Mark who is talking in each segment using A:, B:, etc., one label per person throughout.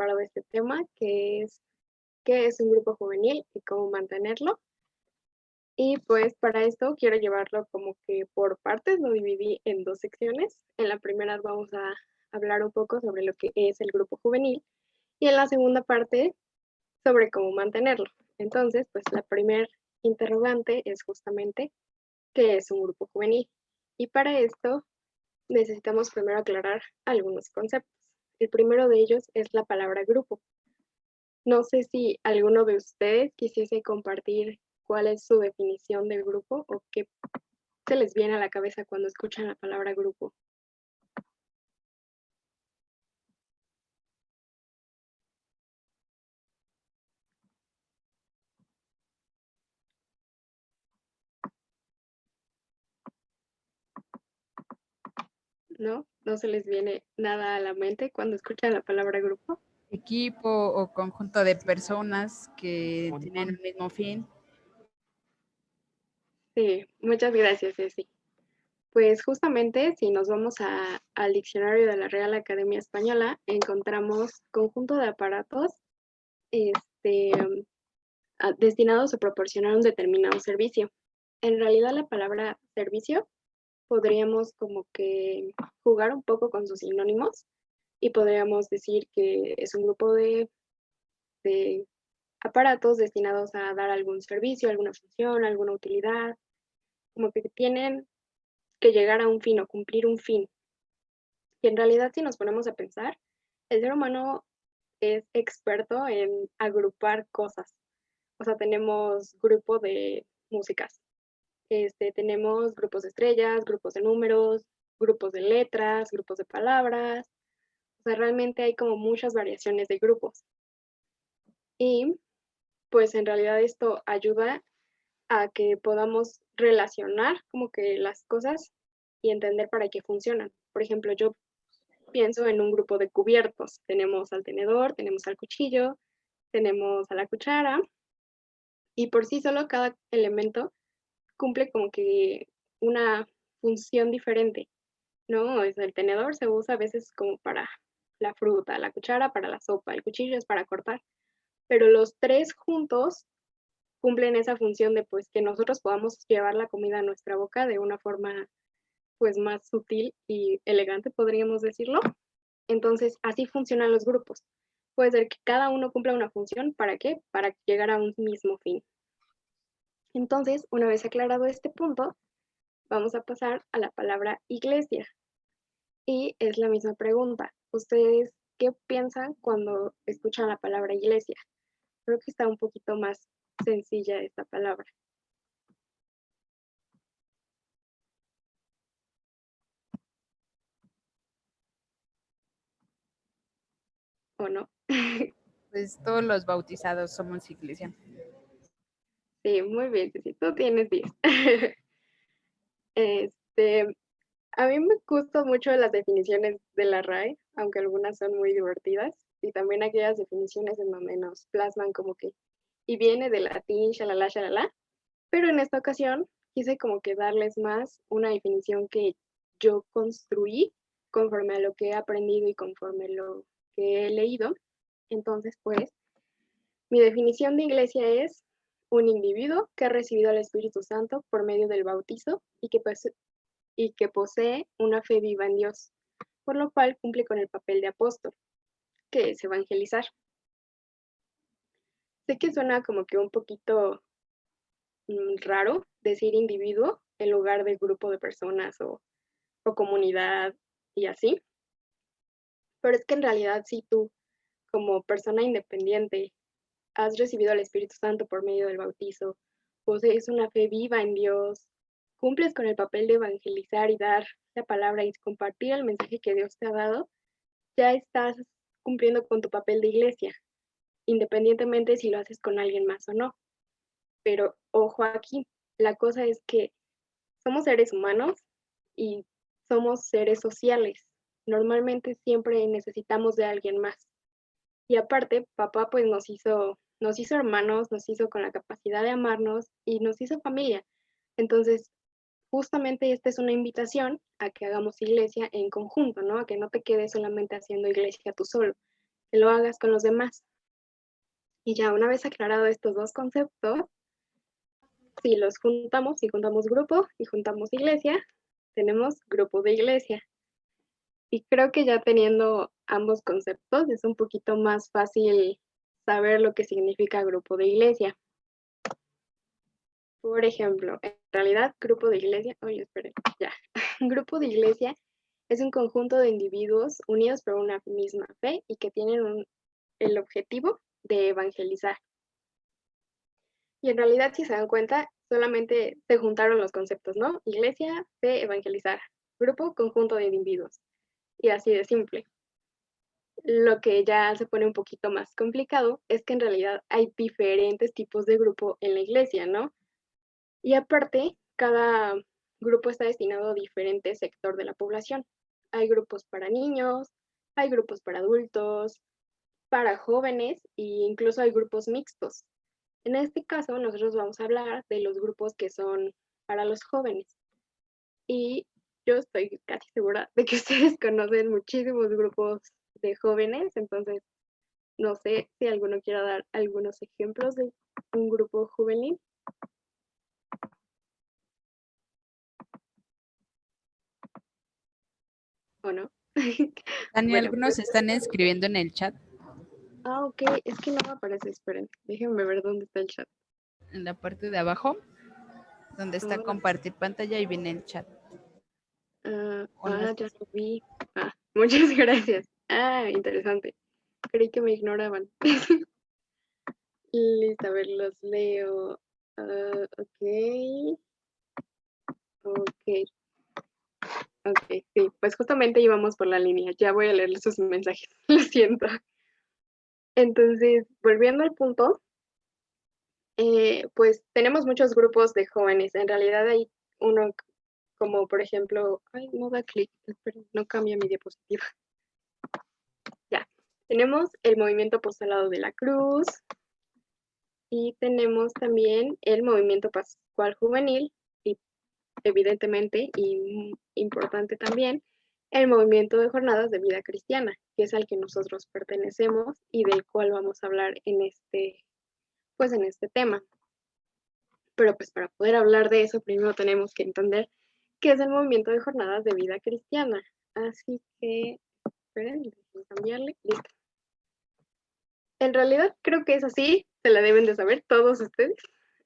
A: preparado este tema, que es qué es un grupo juvenil y cómo mantenerlo. Y pues para esto quiero llevarlo como que por partes, lo dividí en dos secciones. En la primera vamos a hablar un poco sobre lo que es el grupo juvenil y en la segunda parte sobre cómo mantenerlo. Entonces, pues la primer interrogante es justamente qué es un grupo juvenil. Y para esto necesitamos primero aclarar algunos conceptos. El primero de ellos es la palabra grupo. No sé si alguno de ustedes quisiese compartir cuál es su definición del grupo o qué se les viene a la cabeza cuando escuchan la palabra grupo. ¿No? ¿No se les viene nada a la mente cuando escuchan la palabra grupo?
B: Equipo o conjunto de personas que tienen el mismo fin.
A: Sí, muchas gracias, Ceci. Pues justamente si nos vamos al diccionario de la Real Academia Española, encontramos conjunto de aparatos este, destinados a proporcionar un determinado servicio. En realidad la palabra servicio podríamos como que jugar un poco con sus sinónimos y podríamos decir que es un grupo de aparatos destinados a dar algún servicio, alguna función, alguna utilidad, como que tienen que llegar a un fin o cumplir un fin. Y en realidad, si nos ponemos a pensar, el ser humano es experto en agrupar cosas. O sea, tenemos grupo de músicas, tenemos grupos de estrellas, grupos de números, grupos de letras, grupos de palabras. O sea, realmente hay como muchas variaciones de grupos. Y pues en realidad esto ayuda a que podamos relacionar como que las cosas y entender para qué funcionan. Por ejemplo, yo pienso en un grupo de cubiertos. Tenemos al tenedor, tenemos al cuchillo, tenemos a la cuchara y por sí solo cada elemento cumple como que una función diferente, ¿no? El tenedor se usa a veces como para la fruta, la cuchara para la sopa, el cuchillo es para cortar, pero los tres juntos cumplen esa función de pues que nosotros podamos llevar la comida a nuestra boca de una forma pues más sutil y elegante, podríamos decirlo. Entonces, así funcionan los grupos. Puede ser que cada uno cumpla una función, ¿para qué? Para llegar a un mismo fin. Entonces, una vez aclarado este punto, vamos a pasar a la palabra iglesia. Y es la misma pregunta. ¿Ustedes qué piensan cuando escuchan la palabra iglesia? Creo que está un poquito más sencilla esta palabra. ¿O no?
B: Pues todos los bautizados somos iglesia.
A: Sí, muy bien, Ceci, tú tienes 10. A mí me gustan mucho las definiciones de la RAE, aunque algunas son muy divertidas, y también aquellas definiciones en donde nos plasman como que, y viene del latín, shalala, shalala, pero en esta ocasión quise como que darles más una definición que yo construí conforme a lo que he aprendido y conforme lo que he leído. Entonces, pues, mi definición de iglesia es un individuo que ha recibido al Espíritu Santo por medio del bautizo y que posee una fe viva en Dios, por lo cual cumple con el papel de apóstol, que es evangelizar. Sé que suena como que un poquito raro decir individuo en lugar de grupo de personas o comunidad y así, pero es que en realidad si tú como persona independiente has recibido al Espíritu Santo por medio del bautizo, posees una fe viva en Dios, cumples con el papel de evangelizar y dar la palabra y compartir el mensaje que Dios te ha dado, ya estás cumpliendo con tu papel de iglesia, independientemente si lo haces con alguien más o no. Pero ojo aquí, la cosa es que somos seres humanos y somos seres sociales. Normalmente siempre necesitamos de alguien más. Y aparte, papá pues nos hizo hermanos, nos hizo con la capacidad de amarnos y nos hizo familia. Entonces, justamente esta es una invitación a que hagamos iglesia en conjunto, ¿no? A que no te quedes solamente haciendo iglesia tú solo, que lo hagas con los demás. Y ya una vez aclarado estos dos conceptos, si los juntamos, si juntamos grupo y juntamos iglesia, tenemos grupo de iglesia. Y creo que ya teniendo ambos conceptos es un poquito más fácil saber lo que significa grupo de iglesia. Por ejemplo, en realidad, grupo de iglesia, oye, esperen, ya. Un grupo de iglesia es un conjunto de individuos unidos por una misma fe y que tienen el objetivo de evangelizar. Y en realidad, si se dan cuenta, solamente se juntaron los conceptos, ¿no? Iglesia, fe, evangelizar. Grupo, conjunto de individuos. Y así de simple. Lo que ya se pone un poquito más complicado es que en realidad hay diferentes tipos de grupo en la iglesia, ¿no? Y aparte, cada grupo está destinado a diferente sector de la población. Hay grupos para niños, hay grupos para adultos, para jóvenes e incluso hay grupos mixtos. En este caso, nosotros vamos a hablar de los grupos que son para los jóvenes. Y yo estoy casi segura de que ustedes conocen muchísimos grupos de jóvenes, entonces no sé si alguno quiera dar algunos ejemplos de un grupo juvenil. ¿O no?
B: Dani,
A: Bueno,
B: algunos están escribiendo en el chat,
A: ok, es que no me aparece, esperen, déjenme ver dónde está el chat.
B: en la parte de abajo, donde está compartir pantalla y viene el chat.
A: Ya lo vi. Muchas gracias. Interesante. Creí que me ignoraban. Listo, a ver, los leo. Ok. Ok, sí, pues justamente íbamos por la línea. Ya voy a leer sus mensajes. Lo siento. Entonces, volviendo al punto, pues tenemos muchos grupos de jóvenes. En realidad hay uno como, por ejemplo, no da clic, esperen, no cambia mi diapositiva. Ya, tenemos el movimiento apostolado de la cruz y tenemos también el movimiento pascual juvenil y evidentemente y importante también el movimiento de jornadas de vida cristiana, que es al que nosotros pertenecemos y del cual vamos a hablar en este tema. Pero pues para poder hablar de eso primero tenemos que entender qué es el movimiento de jornadas de vida cristiana. Así que, esperen, déjenme cambiarle, listo. En realidad creo que es así, se la deben de saber todos ustedes.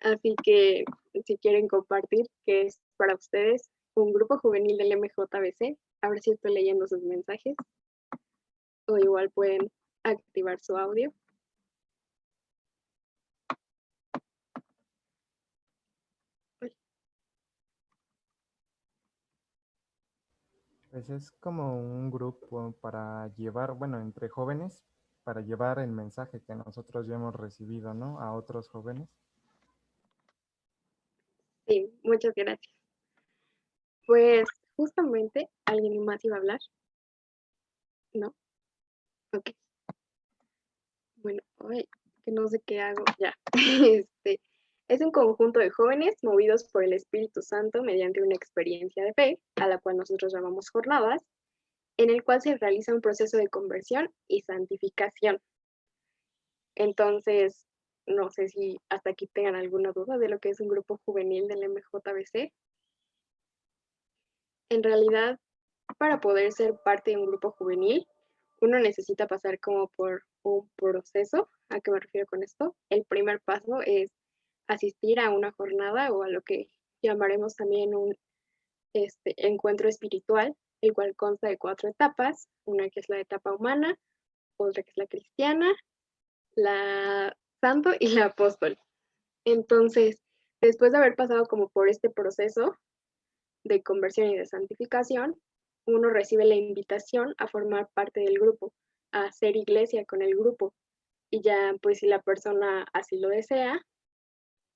A: Así que si quieren compartir qué es para ustedes un grupo juvenil del MJBC, a ver si estoy leyendo sus mensajes. O igual pueden activar su audio.
C: Pues es como un grupo para llevar, bueno, entre jóvenes, para llevar el mensaje que nosotros ya hemos recibido, ¿no? A otros jóvenes.
A: Sí, muchas gracias. Pues justamente, ¿alguien más iba a hablar? ¿No? Ok. Bueno, que no sé qué hago. Ya. Es un conjunto de jóvenes movidos por el Espíritu Santo mediante una experiencia de fe, a la cual nosotros llamamos jornadas, en el cual se realiza un proceso de conversión y santificación. Entonces, no sé si hasta aquí tengan alguna duda de lo que es un grupo juvenil del MJBC. En realidad, para poder ser parte de un grupo juvenil, uno necesita pasar como por un proceso. ¿A qué me refiero con esto? El primer paso es asistir a una jornada o a lo que llamaremos también un encuentro espiritual, el cual consta de 4 etapas, una que es la etapa humana, otra que es la cristiana, la santo y la apóstol. Entonces, después de haber pasado como por este proceso de conversión y de santificación, uno recibe la invitación a formar parte del grupo, a hacer iglesia con el grupo. Y ya, pues si la persona así lo desea,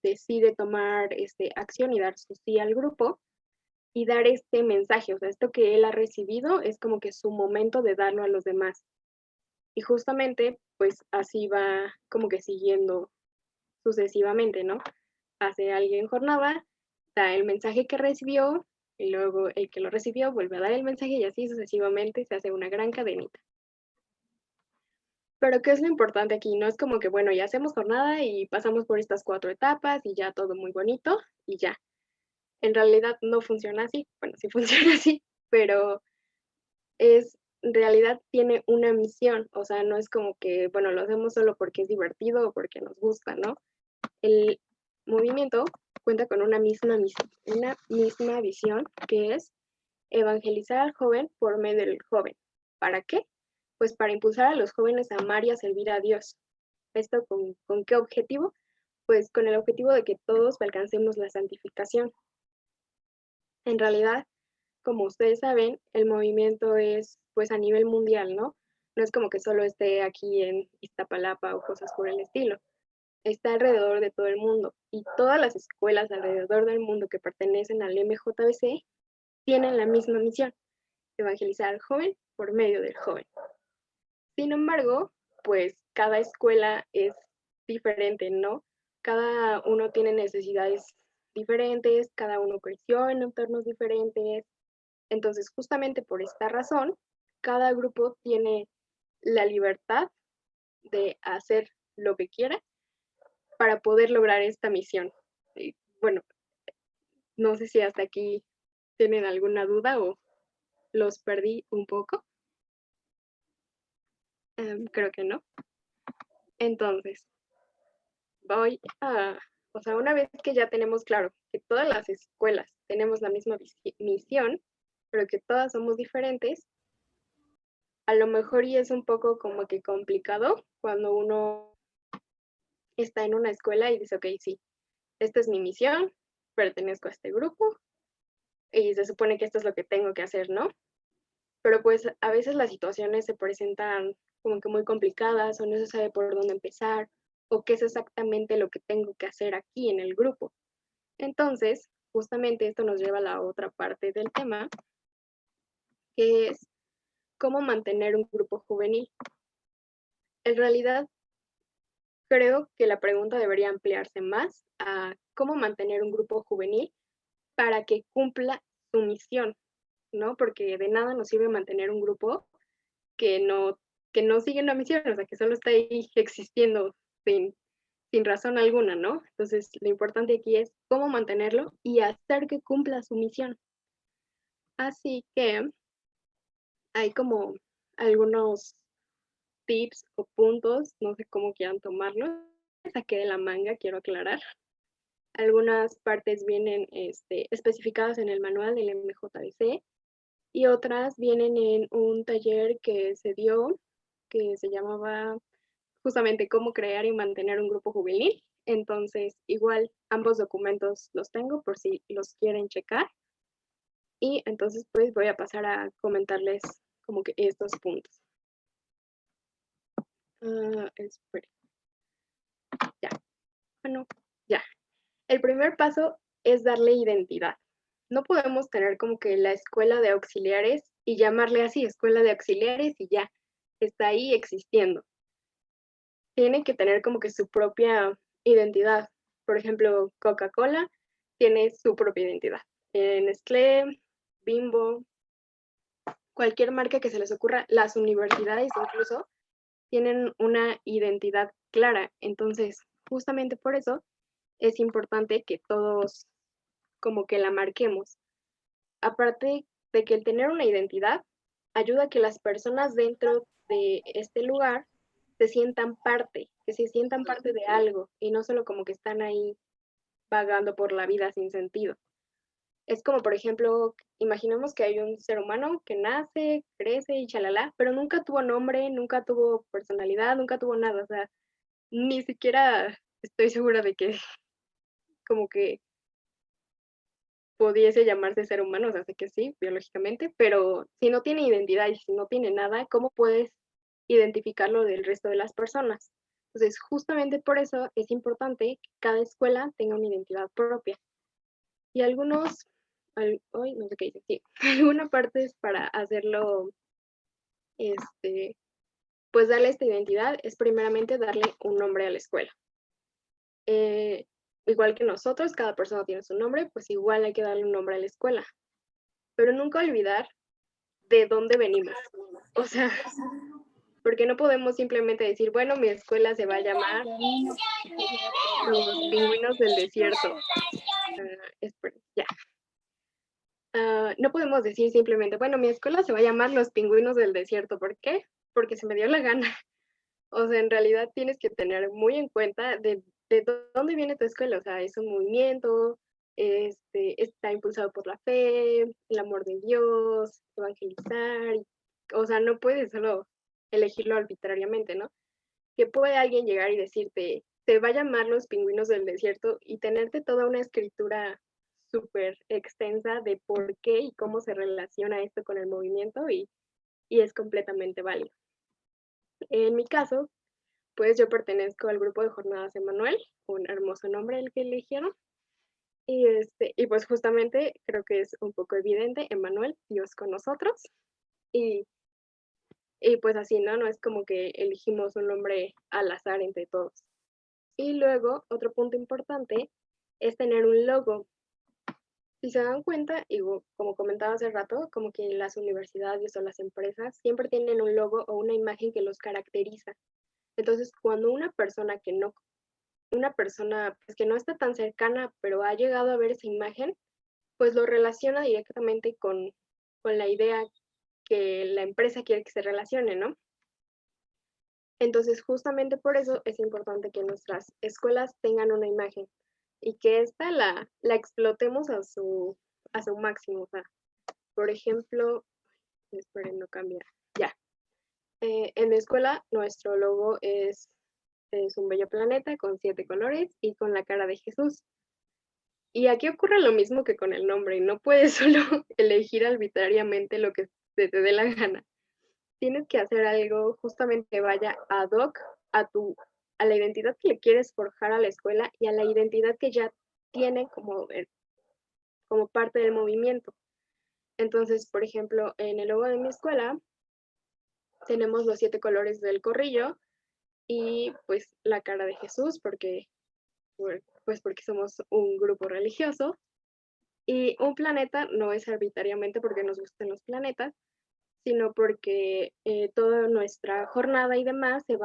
A: decide tomar acción y dar su sí al grupo y dar este mensaje. O sea, esto que él ha recibido es como que su momento de darlo a los demás. Y justamente, pues así va como que siguiendo sucesivamente, ¿no? Hace alguien jornada, da el mensaje que recibió, y luego el que lo recibió vuelve a dar el mensaje y así sucesivamente se hace una gran cadenita. Pero ¿qué es lo importante aquí? No es como que, bueno, ya hacemos jornada y pasamos por estas 4 etapas y ya todo muy bonito y ya. En realidad no funciona así. Bueno, sí funciona así, pero en realidad tiene una misión. O sea, no es como que, bueno, lo hacemos solo porque es divertido o porque nos gusta, ¿no? El movimiento cuenta con una misma visión, que es evangelizar al joven por medio del joven. ¿Para qué? Pues para impulsar a los jóvenes a amar y a servir a Dios. ¿Esto con qué objetivo? Pues con el objetivo de que todos alcancemos la santificación. En realidad, como ustedes saben, el movimiento es pues a nivel mundial, ¿no? No es como que solo esté aquí en Iztapalapa o cosas por el estilo. Está alrededor de todo el mundo y todas las escuelas alrededor del mundo que pertenecen al MJBC tienen la misma misión, evangelizar al joven por medio del joven. Sin embargo, pues cada escuela es diferente, ¿no? Cada uno tiene necesidades diferentes, cada uno creció en entornos diferentes. Entonces, justamente por esta razón, cada grupo tiene la libertad de hacer lo que quiera para poder lograr esta misión. Y, bueno, no sé si hasta aquí tienen alguna duda o los perdí un poco. Creo que no. Entonces, o sea, una vez que ya tenemos claro que todas las escuelas tenemos la misma misión, pero que todas somos diferentes, a lo mejor y es un poco como que complicado cuando uno está en una escuela y dice, ok, sí, esta es mi misión, pertenezco a este grupo y se supone que esto es lo que tengo que hacer, ¿no? Pero pues a veces las situaciones se presentan como que muy complicadas o no se sabe por dónde empezar o qué es exactamente lo que tengo que hacer aquí en el grupo. Entonces, justamente esto nos lleva a la otra parte del tema, que es cómo mantener un grupo juvenil. En realidad, creo que la pregunta debería ampliarse más a cómo mantener un grupo juvenil para que cumpla su misión, ¿no? Porque de nada nos sirve mantener un grupo que no sigue una misión, o sea, que solo está ahí existiendo sin razón alguna, ¿no? Entonces, lo importante aquí es cómo mantenerlo y hacer que cumpla su misión. Así que hay como algunos tips o puntos, no sé cómo quieran tomarlo, saqué de la manga, quiero aclarar. Algunas partes vienen especificadas en el manual del MJBC y otras vienen en un taller que se dio, que se llamaba justamente cómo crear y mantener un grupo juvenil. Entonces, igual ambos documentos los tengo por si los quieren checar. Y entonces, pues voy a pasar a comentarles como que estos puntos. Espera. Ya. Bueno, ya. El primer paso es darle identidad. No podemos tener como que la escuela de auxiliares y llamarle así, escuela de auxiliares y ya, está ahí existiendo. Tiene que tener como que su propia identidad. Por ejemplo, Coca-Cola tiene su propia identidad. Nestlé, Bimbo, cualquier marca que se les ocurra, las universidades incluso tienen una identidad clara. Entonces, justamente por eso es importante que todos como que la marquemos. Aparte de que el tener una identidad ayuda a que las personas dentro de este lugar se sientan parte, que se sientan parte de algo y no solo como que están ahí vagando por la vida sin sentido. Es como, por ejemplo, imaginemos que hay un ser humano que nace, crece y chalala, pero nunca tuvo nombre, nunca tuvo personalidad, nunca tuvo nada, o sea, ni siquiera estoy segura de que como que pudiese llamarse ser humano, o sea, sé que sí, biológicamente, pero si no tiene identidad y si no tiene nada, ¿cómo puedes identificarlo del resto de las personas? Entonces, justamente por eso es importante que cada escuela tenga una identidad propia. Y hoy no sé qué dice, sí, algunas partes para hacerlo, pues darle esta identidad es primeramente darle un nombre a la escuela. Igual que nosotros, cada persona tiene su nombre, pues igual hay que darle un nombre a la escuela. Pero nunca olvidar de dónde venimos. O sea, porque no podemos simplemente decir, bueno, mi escuela se va a llamar Los Pingüinos del Desierto. Ya. No podemos decir simplemente, bueno, mi escuela se va a llamar Los Pingüinos del Desierto. ¿Por qué? Porque se me dio la gana. O sea, en realidad tienes que tener muy en cuenta de dónde viene tu escuela. O sea, es un movimiento, está impulsado por la fe, el amor de Dios, evangelizar. O sea, no puedes solo elegirlo arbitrariamente, ¿no? Que puede alguien llegar y decirte, te va a llamar Los Pingüinos del Desierto y tenerte toda una escritura súper extensa de por qué y cómo se relaciona esto con el movimiento y es completamente válido. En mi caso, pues yo pertenezco al grupo de Jornadas Emmanuel, un hermoso nombre el que eligieron. Y pues justamente creo que es un poco evidente, Emmanuel, Dios con nosotros. Y, y pues así, ¿no? No es como que elegimos un nombre al azar entre todos. Y luego, otro punto importante es tener un logo. Si se dan cuenta, y como comentaba hace rato, como que las universidades o las empresas siempre tienen un logo o una imagen que los caracteriza. Entonces, cuando una persona pues, que no está tan cercana, pero ha llegado a ver esa imagen, pues lo relaciona directamente con la idea que la empresa quiere que se relacione, ¿no? Entonces, justamente por eso es importante que nuestras escuelas tengan una imagen y que esta la explotemos a su máximo. O sea, por ejemplo, esperen, no cambia. Ya. En mi escuela, nuestro logo es un bello planeta con 7 colores y con la cara de Jesús. Y aquí ocurre lo mismo que con el nombre, no puedes solo elegir arbitrariamente lo que se te dé la gana. Tienes que hacer algo justamente que vaya ad hoc a la identidad que le quieres forjar a la escuela y a la identidad que ya tiene como parte del movimiento. Entonces, por ejemplo, en el logo de mi escuela tenemos los 7 colores del corrillo y pues la cara de Jesús, porque somos un grupo religioso. Y un planeta no es arbitrariamente porque nos gusten los planetas, sino porque toda nuestra jornada y demás se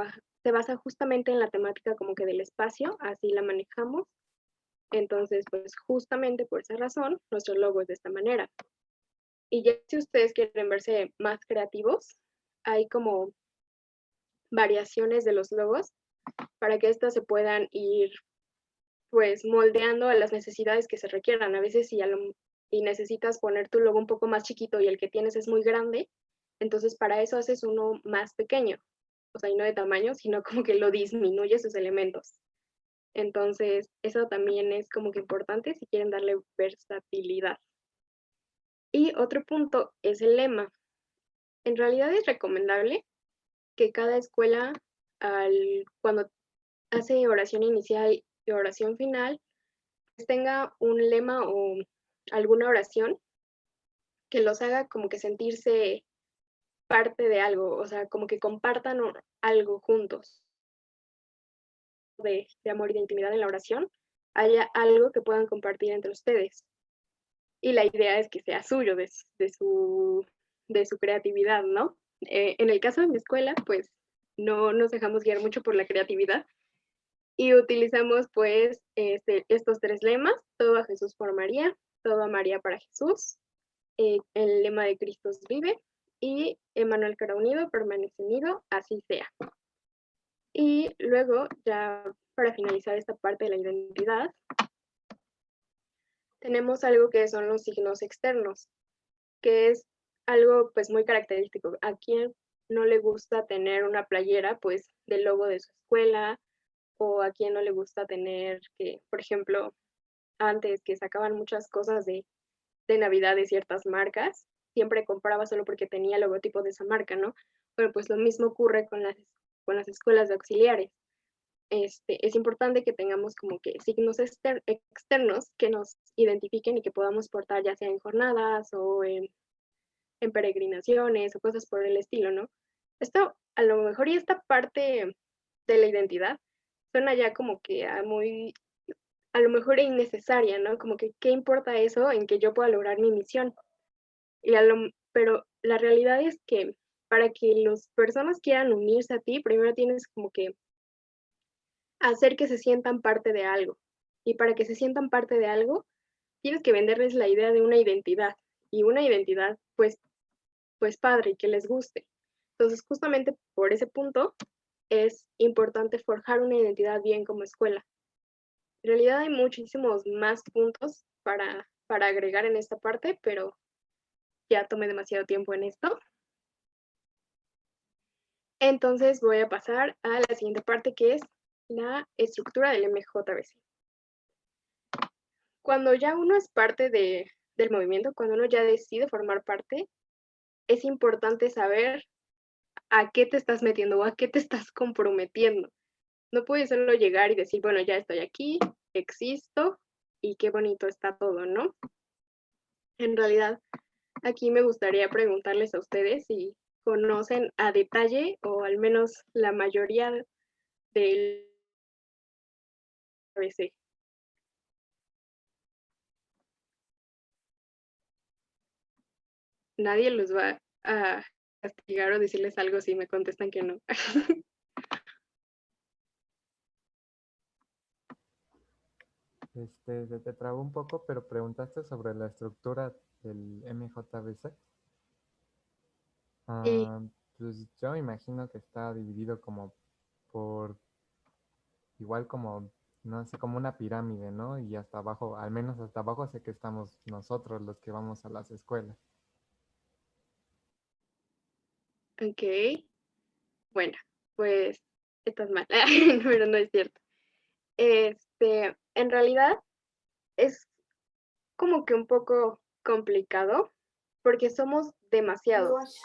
A: basa justamente en la temática como que del espacio, así la manejamos. Entonces, pues justamente por esa razón, nuestro logo es de esta manera. Y ya si ustedes quieren verse más creativos, hay como variaciones de los logos para que estas se puedan ir pues moldeando a las necesidades que se requieran. A veces si necesitas poner tu logo un poco más chiquito y el que tienes es muy grande, entonces para eso haces uno más pequeño, o sea, y no de tamaño, sino como que lo disminuye sus elementos. Entonces, eso también es como que importante si quieren darle versatilidad. Y otro punto es el lema. En realidad es recomendable que cada escuela, cuando hace oración inicial y oración final, pues tenga un lema o alguna oración que los haga como que sentirse parte de algo, o sea, como que compartan algo juntos de amor y de intimidad en la oración, haya algo que puedan compartir entre ustedes. Y la idea es que sea suyo, de su creatividad, ¿no? En el caso de mi escuela, pues no nos dejamos guiar mucho por la creatividad y utilizamos pues estos 3 lemas: todo a Jesús por María, todo a María para Jesús, el lema de Cristo vive y Emmanuel cara unido, permanece unido, así sea. Y luego, ya para finalizar esta parte de la identidad, tenemos algo que son los signos externos, que es algo pues muy característico. ¿A quién no le gusta tener una playera pues del logo de su escuela? O a quién no le gusta tener que, por ejemplo, antes que sacaban muchas cosas de Navidad de ciertas marcas, siempre compraba solo porque tenía el logotipo de esa marca, ¿no? Pero pues lo mismo ocurre con las escuelas de auxiliares. Es importante que tengamos como que signos externos que nos identifiquen y que podamos portar ya sea en jornadas o en peregrinaciones o cosas por el estilo, ¿no? Esto a lo mejor y esta parte de la identidad suena ya como que a lo mejor innecesaria, ¿no? Como que qué importa eso en que yo pueda lograr mi misión. Pero la realidad es que para que las personas quieran unirse a ti, primero tienes como que hacer que se sientan parte de algo. Y para que se sientan parte de algo, tienes que venderles la idea de una identidad. Y una identidad, pues padre, y que les guste. Entonces, justamente por ese punto, es importante forjar una identidad bien como escuela. En realidad hay muchísimos más puntos para agregar en esta parte, pero ya tomé demasiado tiempo en esto. Entonces voy a pasar a la siguiente parte, que es la estructura del MJBC. Cuando ya uno es parte del movimiento, cuando uno ya decide formar parte, es importante saber a qué te estás metiendo o a qué te estás comprometiendo. No puedes solo llegar y decir, bueno, ya estoy aquí, existo y qué bonito está todo, ¿no? En realidad, aquí me gustaría preguntarles a ustedes si conocen a detalle o al menos la mayoría del ABC. Nadie los va a castigar o decirles algo si me contestan que no.
C: Se te trabó un poco, pero preguntaste sobre la estructura del MJBC.
A: Y
C: Ah, pues yo me imagino que está dividido como por, igual como, no sé, como una pirámide, ¿no? Y hasta abajo, al menos hasta abajo sé que estamos nosotros los que vamos a las escuelas.
A: ok, bueno, pues estás mal, pero no es cierto. En realidad es como que un poco complicado porque somos demasiados.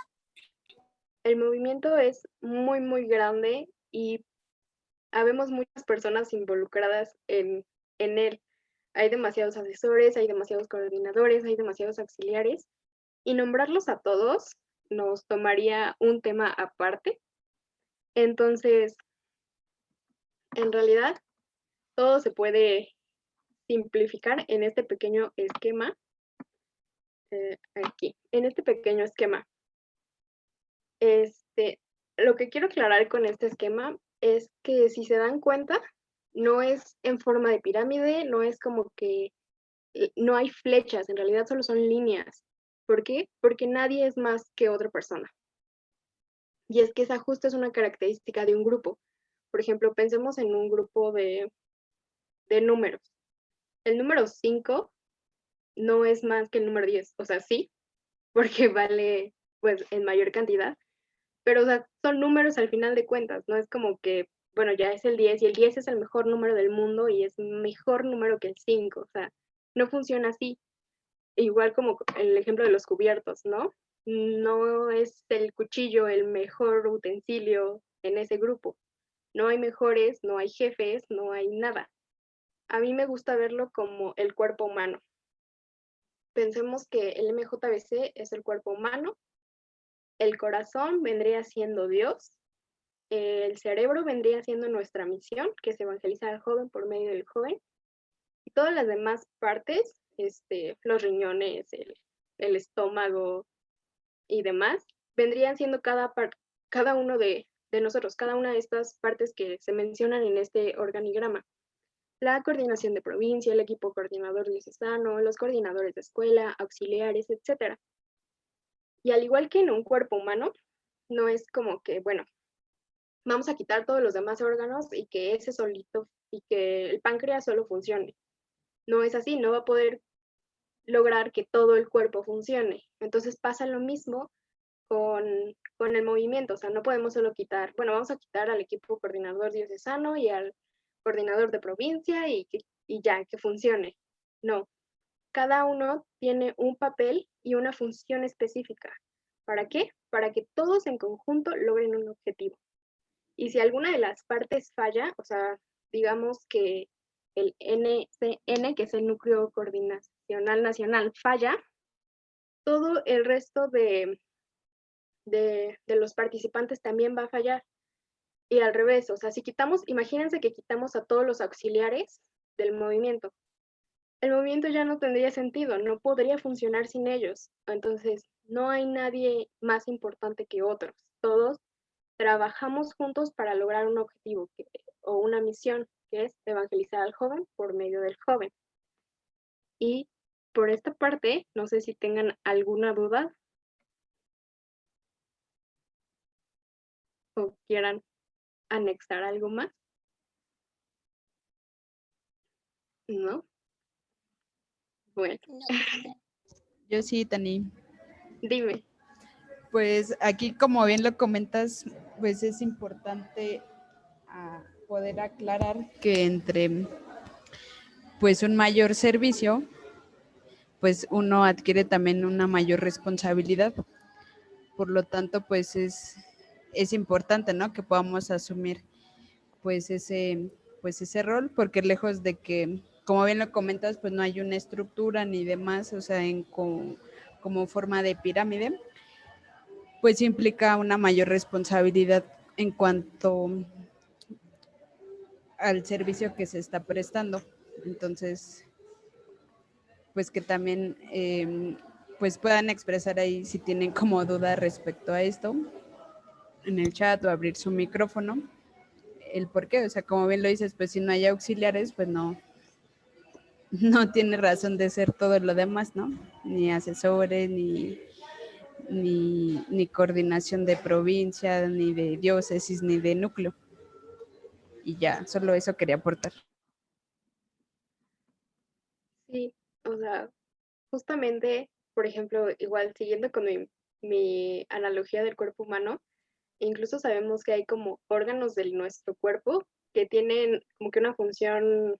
A: El movimiento es muy, muy grande y habemos muchas personas involucradas en él. Hay demasiados asesores, hay demasiados coordinadores, hay demasiados auxiliares y nombrarlos a todos nos tomaría un tema aparte. Entonces, en realidad, todo se puede simplificar en este pequeño esquema, aquí, en este pequeño esquema. Lo que quiero aclarar con este esquema es que si se dan cuenta, no es en forma de pirámide, no es como que no hay flechas, en realidad solo son líneas. ¿Por qué? Porque nadie es más que otra persona. Y es que esa justo es una característica de un grupo. Por ejemplo, pensemos en un grupo de números. El número 5 no es más que el número 10, o sea, sí, porque vale pues en mayor cantidad, pero o sea, son números al final de cuentas, no es como que, bueno, ya es el 10 y el 10 es el mejor número del mundo y es mejor número que el 5, o sea, no funciona así. Igual como el ejemplo de los cubiertos, ¿no? No es el cuchillo el mejor utensilio en ese grupo. No hay mejores, no hay jefes, no hay nada. A mí me gusta verlo como el cuerpo humano. Pensemos que el MJBC es el cuerpo humano, el corazón vendría siendo Dios, el cerebro vendría siendo nuestra misión, que es evangelizar al joven por medio del joven, y todas las demás partes, los riñones, el estómago y demás, vendrían siendo cada uno de nosotros, cada una de estas partes que se mencionan en este organigrama. La coordinación de provincia, el equipo coordinador diocesano, los coordinadores de escuela, auxiliares, etc. Y al igual que en un cuerpo humano, no es como que, bueno, vamos a quitar todos los demás órganos y que ese solito, y que el páncreas solo funcione. No es así, no va a poder lograr que todo el cuerpo funcione. Entonces pasa lo mismo con el movimiento, o sea, no podemos solo quitar, bueno, vamos a quitar al equipo coordinador diocesano y al coordinador de provincia y ya, que funcione. No, cada uno tiene un papel y una función específica. ¿Para qué? Para que todos en conjunto logren un objetivo. Y si alguna de las partes falla, o sea, digamos que el NCN, que es el núcleo coordinacional nacional, falla, todo el resto de los participantes también va a fallar. Y al revés, o sea, si quitamos, imagínense que quitamos a todos los auxiliares del movimiento. El movimiento ya no tendría sentido, no podría funcionar sin ellos. Entonces, no hay nadie más importante que otros. Todos trabajamos juntos para lograr un objetivo o una misión, que es evangelizar al joven por medio del joven. Y por esta parte, no sé si tengan alguna duda o quieran anexar algo más. ¿No? Bueno,
B: Yo sí, Tani.
A: dime.
B: Pues aquí, como bien lo comentas, pues es importante poder aclarar que entre pues un mayor servicio, pues uno adquiere también una mayor responsabilidad. Por lo tanto, pues es importante, ¿no? Que podamos asumir pues ese rol, porque lejos de que, como bien lo comentas, pues no hay una estructura ni demás, o sea, como forma de pirámide, pues implica una mayor responsabilidad en cuanto al servicio que se está prestando. Entonces, pues que también pues puedan expresar ahí si tienen como duda respecto a esto en el chat o abrir su micrófono, el por qué, o sea, como bien lo dices, pues si no hay auxiliares, pues no tiene razón de ser todo lo demás, ¿no? Ni asesores, ni coordinación de provincia, ni de diócesis, ni de núcleo. Y ya, solo eso quería aportar.
A: Sí, o sea, justamente, por ejemplo, igual siguiendo con mi analogía del cuerpo humano, incluso sabemos que hay como órganos de nuestro cuerpo que tienen como que una función,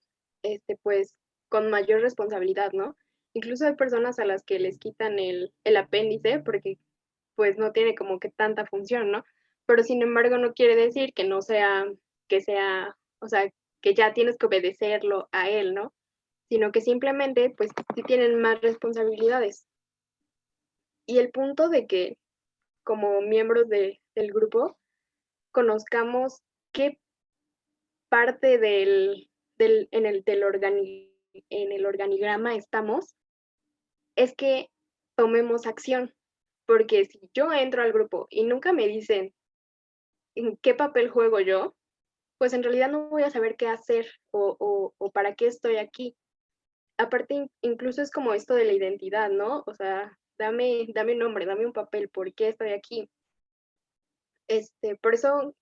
A: pues, con mayor responsabilidad, ¿no? Incluso hay personas a las que les quitan el apéndice porque, pues, no tiene como que tanta función, ¿no? Pero sin embargo, no quiere decir que no sea, o sea, que ya tienes que obedecerlo a él, ¿no? Sino que simplemente, pues, sí tienen más responsabilidades. Y el punto de que, como miembros del grupo, conozcamos qué parte en el organigrama estamos, es que tomemos acción. Porque si yo entro al grupo y nunca me dicen en qué papel juego yo, pues en realidad no voy a saber qué hacer o para qué estoy aquí. Aparte, incluso es como esto de la identidad, ¿no? O sea, dame un nombre, dame un papel, ¿por qué estoy aquí? Por eso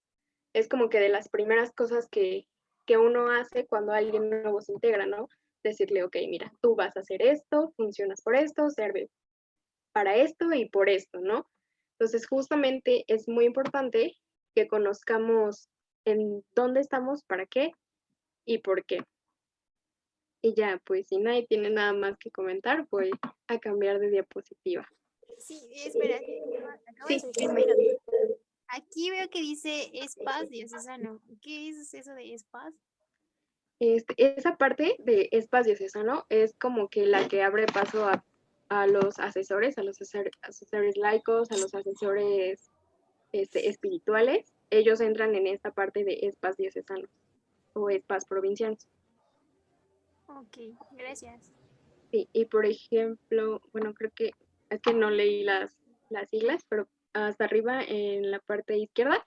A: es como que de las primeras cosas que uno hace cuando alguien nuevo se integra, ¿no? Decirle, ok, mira, tú vas a hacer esto, funcionas por esto, sirve para esto y por esto, ¿no? Entonces, justamente es muy importante que conozcamos en dónde estamos, para qué y por qué. Y ya, pues si nadie tiene nada más que comentar, voy a cambiar de diapositiva.
D: Sí, espera, acabo de
A: Sí,
D: surgir
A: dime.
D: una duda. Aquí veo que dice Espas diocesano. ¿Qué es eso de Espas?
A: Esa parte de espacio diocesano es como que la que abre paso a los asesores, asesores laicos, a los asesores espirituales. Ellos entran en esta parte de espacios diocesanos o espacios provincianos.
D: Ok, gracias.
A: Sí, y por ejemplo, bueno, creo que es que no leí las siglas, pero hasta arriba en la parte izquierda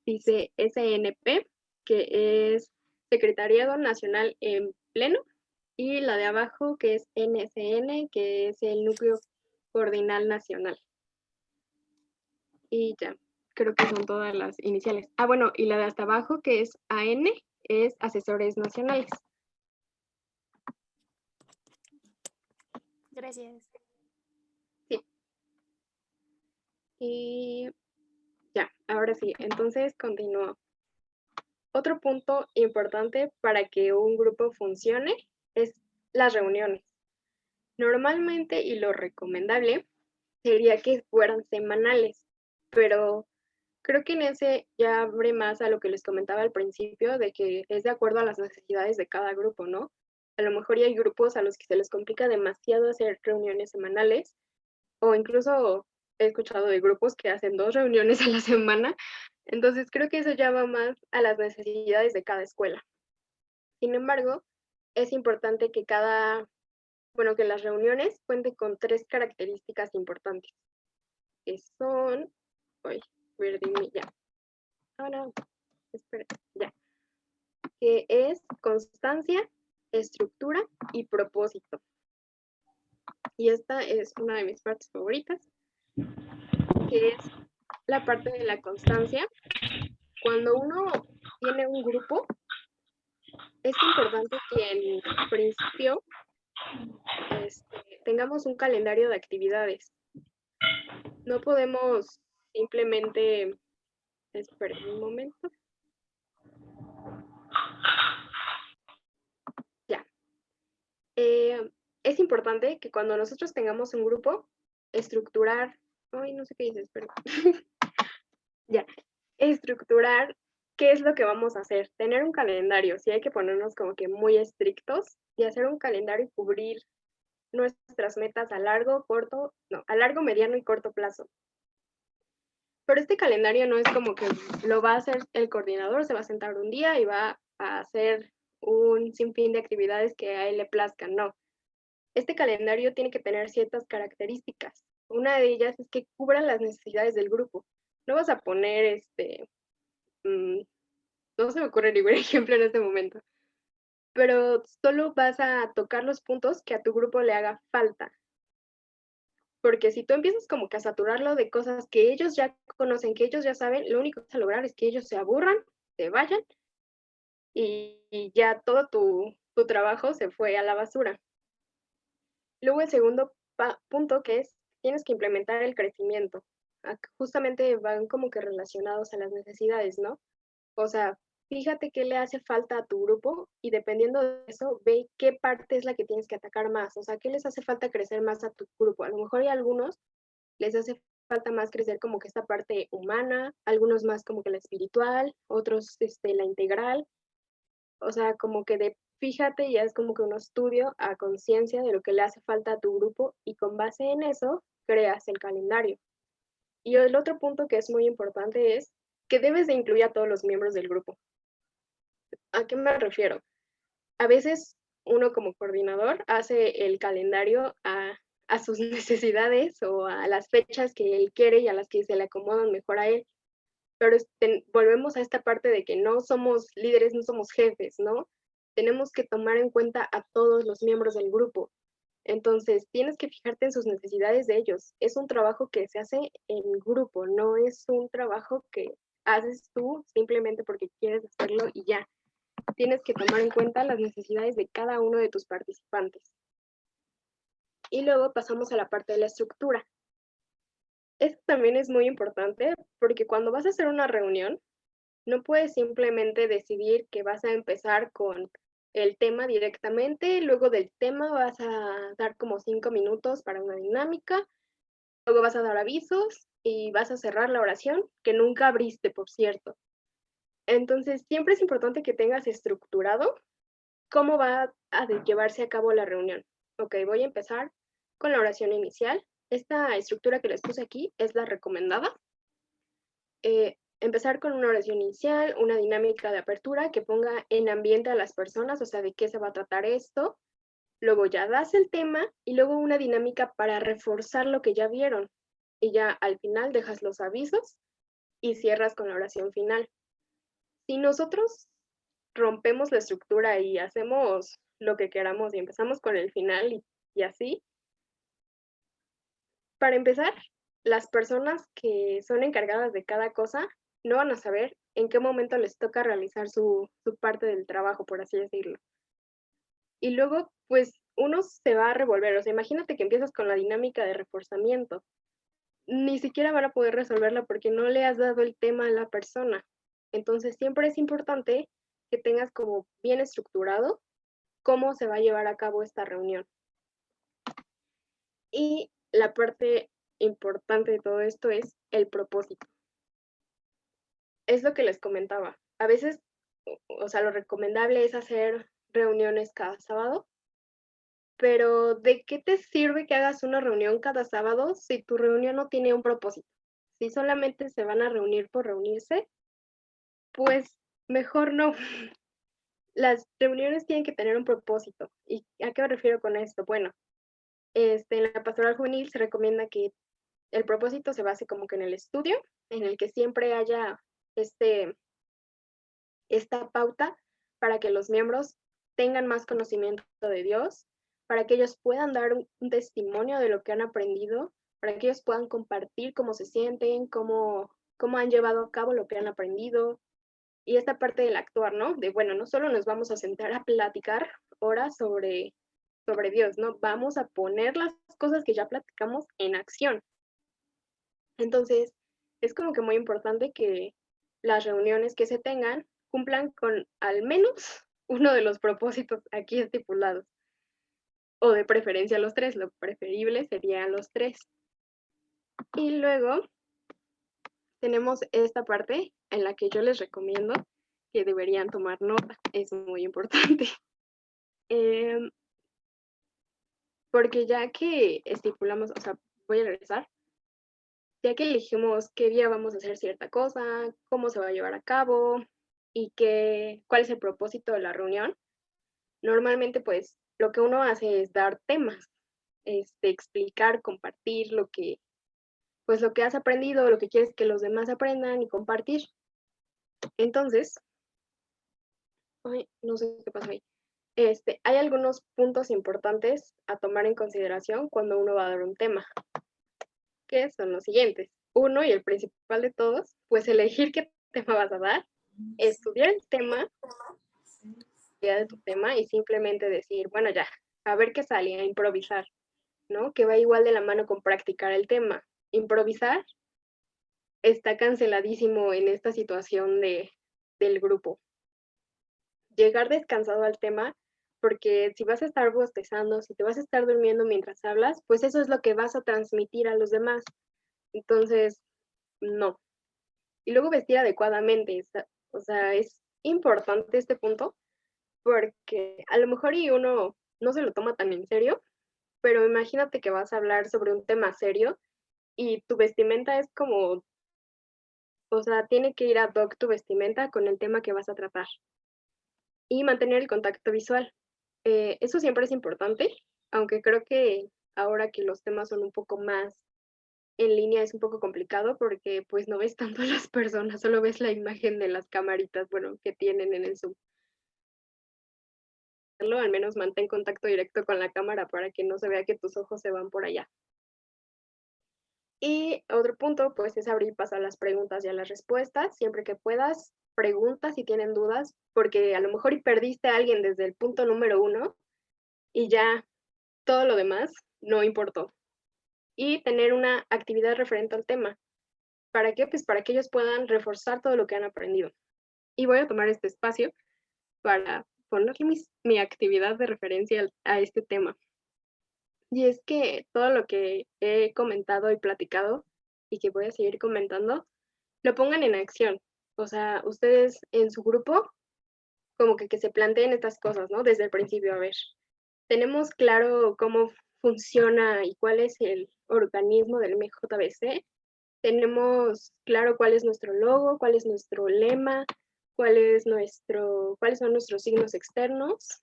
A: dice SNP, que es Secretariado Nacional en Pleno, y la de abajo que es NSN, que es el Núcleo Coordinal Nacional. Y ya, creo que son todas las iniciales. Ah, bueno, y la de hasta abajo que es AN, es Asesores Nacionales.
D: Gracias.
A: Sí. Y ya, ahora sí, entonces continúo. Otro punto importante para que un grupo funcione es las reuniones. Normalmente, y lo recomendable, sería que fueran semanales, pero creo que en ese ya abre más a lo que les comentaba al principio, de que es de acuerdo a las necesidades de cada grupo, ¿no? A lo mejor ya hay grupos a los que se les complica demasiado hacer reuniones semanales, o incluso he escuchado de grupos que hacen 2 reuniones a la semana, entonces creo que eso ya va más a las necesidades de cada escuela. Sin embargo, es importante que las reuniones cuenten con 3 características importantes. que son, uy, perdí ya. Ahora, espera, ya. Que es constancia, estructura y propósito. Y esta es una de mis partes favoritas, que es la parte de la constancia. Cuando uno tiene un grupo, es importante que en principio tengamos un calendario de actividades. No podemos simplemente, esperen un momento. Ya. Es importante que cuando nosotros tengamos un grupo, estructurar, ay, no sé qué dices, pero ya, estructurar qué es lo que vamos a hacer, tener un calendario, sí hay que ponernos como que muy estrictos y hacer un calendario y cubrir nuestras metas a largo, corto, no, a largo, mediano y corto plazo. Pero este calendario no es como que lo va a hacer el coordinador, se va a sentar un día y va a hacer un sinfín de actividades que a él le plazcan, no. Este calendario tiene que tener ciertas características. Una de ellas es que cubra las necesidades del grupo. No vas a poner no se me ocurre ningún ejemplo en este momento, pero solo vas a tocar los puntos que a tu grupo le haga falta. Porque si tú empiezas como que a saturarlo de cosas que ellos ya conocen, que ellos ya saben, lo único que vas a lograr es que ellos se aburran, se vayan y ya todo tu trabajo se fue a la basura. Luego el segundo punto que es, tienes que implementar el crecimiento. Justamente van como que relacionados a las necesidades, ¿no? O sea, fíjate qué le hace falta a tu grupo y dependiendo de eso, ve qué parte es la que tienes que atacar más. O sea, qué les hace falta crecer más a tu grupo. A lo mejor hay algunos les hace falta más crecer como que esta parte humana, algunos más como que la espiritual, otros la integral. O sea, como que fíjate, ya es como que un estudio a conciencia de lo que le hace falta a tu grupo y con base en eso creas el calendario. Y el otro punto que es muy importante es que debes de incluir a todos los miembros del grupo. ¿A qué me refiero? A veces uno como coordinador hace el calendario a sus necesidades o a las fechas que él quiere y a las que se le acomodan mejor a él. Pero volvemos a esta parte de que no somos líderes, no somos jefes, ¿no? Tenemos que tomar en cuenta a todos los miembros del grupo. Entonces, tienes que fijarte en sus necesidades de ellos. Es un trabajo que se hace en grupo, no es un trabajo que haces tú simplemente porque quieres hacerlo y ya. Tienes que tomar en cuenta las necesidades de cada uno de tus participantes. Y luego pasamos a la parte de la estructura. Esto también es muy importante porque cuando vas a hacer una reunión, no puedes simplemente decidir que vas a empezar con el tema directamente, luego del tema vas a dar como 5 minutos para una dinámica, luego vas a dar avisos y vas a cerrar la oración, que nunca abriste, por cierto. Entonces, siempre es importante que tengas estructurado cómo va a llevarse a cabo la reunión. Ok, voy a empezar con la oración inicial. Esta estructura que les puse aquí es la recomendada. Empezar con una oración inicial, una dinámica de apertura que ponga en ambiente a las personas, o sea, de qué se va a tratar esto. Luego ya das el tema y luego una dinámica para reforzar lo que ya vieron. Y ya al final dejas los avisos y cierras con la oración final. Si nosotros rompemos la estructura y hacemos lo que queramos y empezamos con el final y así, para empezar, las personas que son encargadas de cada cosa no van a saber en qué momento les toca realizar su parte del trabajo, por así decirlo. Y luego, pues, uno se va a revolver. O sea, imagínate que empiezas con la dinámica de reforzamiento. Ni siquiera van a poder resolverla porque no le has dado el tema a la persona. Entonces, siempre es importante que tengas como bien estructurado cómo se va a llevar a cabo esta reunión. Y la parte importante de todo esto es el propósito. Es lo que les comentaba. A veces, o sea, lo recomendable es hacer reuniones cada sábado, pero ¿de qué te sirve que hagas una reunión cada sábado si tu reunión no tiene un propósito? Si solamente se van a reunir por reunirse, pues mejor no. Las reuniones tienen que tener un propósito. ¿Y a qué me refiero con esto? Bueno, en la pastoral juvenil se recomienda que el propósito se base como que en el estudio, en el que siempre haya esta pauta para que los miembros tengan más conocimiento de Dios, para que ellos puedan dar un testimonio de lo que han aprendido, para que ellos puedan compartir cómo se sienten, cómo han llevado a cabo lo que han aprendido. Y esta parte del actuar, ¿no? De, bueno, no solo nos vamos a sentar a platicar horas sobre Dios, ¿no? Vamos a poner las cosas que ya platicamos en acción. Entonces, es como que muy importante que las reuniones que se tengan cumplan con al menos uno de los propósitos aquí estipulados. O de preferencia los tres, lo preferible serían los tres. Y luego tenemos esta parte en la que yo les recomiendo que deberían tomar nota, es muy importante. Porque ya que estipulamos, o sea, voy a regresar, ya que elegimos qué día vamos a hacer cierta cosa, cómo se va a llevar a cabo y cuál es el propósito de la reunión, normalmente pues lo que uno hace es dar temas, explicar, compartir lo que has aprendido, lo que quieres que los demás aprendan y compartir. Entonces, no sé qué pasó ahí. Hay algunos puntos importantes a tomar en consideración cuando uno va a dar un tema, que son los siguientes. Uno, y el principal de todos, pues elegir qué tema vas a dar, estudiar el tema, de tu tema y simplemente decir, bueno, ya, a ver qué sale, a improvisar, ¿no? Que va igual de la mano con practicar el tema. Improvisar está canceladísimo en esta situación del grupo. Llegar descansado al tema, porque si vas a estar bostezando, si te vas a estar durmiendo mientras hablas, pues eso es lo que vas a transmitir a los demás. Entonces, no. Y luego vestir adecuadamente, o sea, es importante este punto, porque a lo mejor y uno no se lo toma tan en serio, pero imagínate que vas a hablar sobre un tema serio y tu vestimenta es como, o sea, tiene que ir ad hoc tu vestimenta con el tema que vas a tratar. Y mantener el contacto visual. Eso siempre es importante, aunque creo que ahora que los temas son un poco más en línea es un poco complicado porque pues no ves tanto a las personas, solo ves la imagen de las camaritas, bueno, que tienen en el Zoom. Al menos mantén contacto directo con la cámara para que no se vea que tus ojos se van por allá. Y otro punto, pues, es abrir paso a las preguntas y a las respuestas. Siempre que puedas, pregunta si tienen dudas, porque a lo mejor y perdiste a alguien desde el punto número 1 y ya todo lo demás no importó. Y tener una actividad referente al tema. ¿Para qué? Pues para que ellos puedan reforzar todo lo que han aprendido. Y voy a tomar este espacio para ponerle mi actividad de referencia a este tema. Y es que todo lo que he comentado y platicado y que voy a seguir comentando, lo pongan en acción. O sea, ustedes en su grupo, como que se planteen estas cosas, ¿no? Desde el principio, a ver, tenemos claro cómo funciona y cuál es el organismo del MJBC. Tenemos claro cuál es nuestro logo, cuál es nuestro lema, cuáles son nuestros signos externos.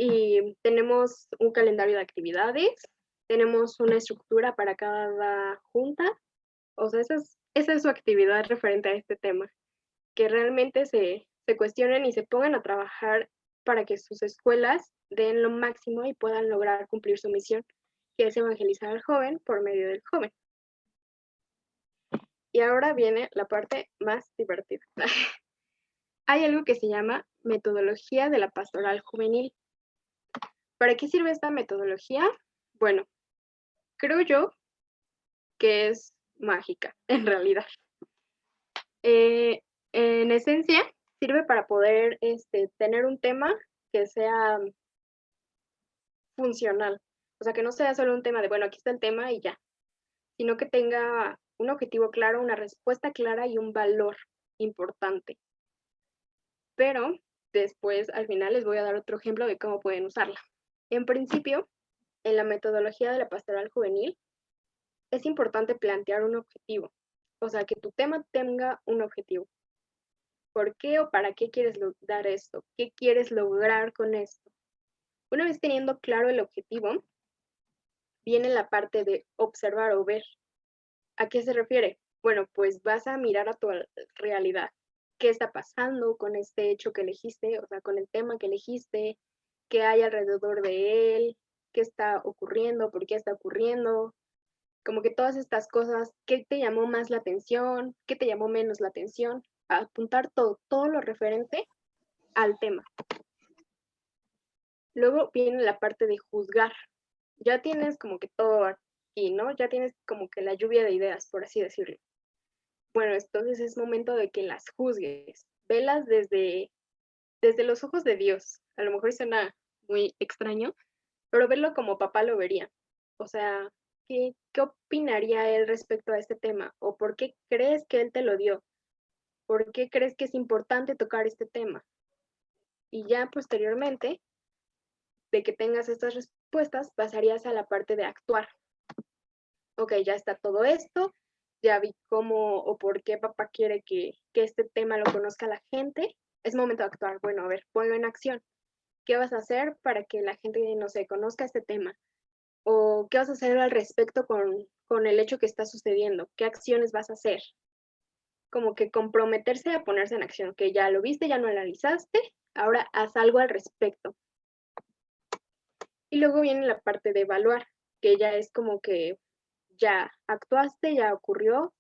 A: Y tenemos un calendario de actividades, tenemos una estructura para cada junta. O sea, esa es su actividad referente a este tema, que realmente se cuestionen y se pongan a trabajar para que sus escuelas den lo máximo y puedan lograr cumplir su misión, que es evangelizar al joven por medio del joven. Y ahora viene la parte más divertida. Hay algo que se llama metodología de la pastoral juvenil. ¿Para qué sirve esta metodología? Bueno, creo yo que es mágica, en realidad. En esencia, sirve para poder tener un tema que sea funcional. O sea, que no sea solo un tema de, bueno, aquí está el tema y ya, sino que tenga un objetivo claro, una respuesta clara y un valor importante. Pero después, al final, les voy a dar otro ejemplo de cómo pueden usarla. En principio, en la metodología de la pastoral juvenil, es importante plantear un objetivo. O sea, que tu tema tenga un objetivo. ¿Por qué o para qué quieres dar esto? ¿Qué quieres lograr con esto? Una vez teniendo claro el objetivo, viene la parte de observar o ver. ¿A qué se refiere? Bueno, pues vas a mirar a tu realidad. ¿Qué está pasando con este hecho que elegiste? O sea, con el tema que elegiste, qué hay alrededor de él, qué está ocurriendo, por qué está ocurriendo, como que todas estas cosas, qué te llamó más la atención, qué te llamó menos la atención, apuntar todo lo referente al tema. Luego viene la parte de juzgar. Ya tienes como que todo aquí, ¿no? Ya tienes como que la lluvia de ideas, por así decirlo. Bueno, entonces es momento de que las juzgues. Velas desde los ojos de Dios. A lo mejor suena muy extraño, pero verlo como papá lo vería. O sea, ¿qué opinaría él respecto a este tema? ¿O por qué crees que él te lo dio? ¿Por qué crees que es importante tocar este tema? Y ya posteriormente, de que tengas estas respuestas, pasarías a la parte de actuar. Ok, ya está todo esto, ya vi cómo o por qué papá quiere que este tema lo conozca la gente. Es momento de actuar. Bueno, a ver, ponlo en acción. ¿Qué vas a hacer para que la gente, no sé, conozca este tema? ¿O qué vas a hacer al respecto con el hecho que está sucediendo? ¿Qué acciones vas a hacer? Como que comprometerse a ponerse en acción, que ya lo viste, ya lo analizaste, ahora haz algo al respecto. Y luego viene la parte de evaluar, que ya es como que ya actuaste, ya ocurrió,